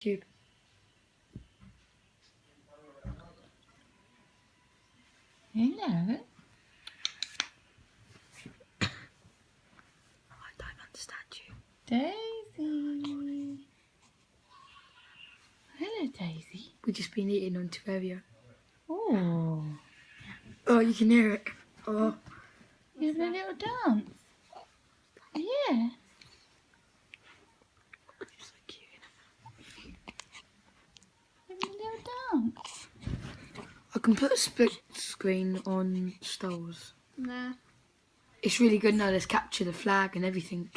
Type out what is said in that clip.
Tube. Hello. I don't understand you. Daisy. Hello, Daisy. We've just been eating on Terraria. Oh. Oh, you can hear it. Oh. You having a little dance? Yeah. So cute. Having a little dance. I can put a split screen on Star Wars. Nah. It's really good now. Let's capture the flag and everything.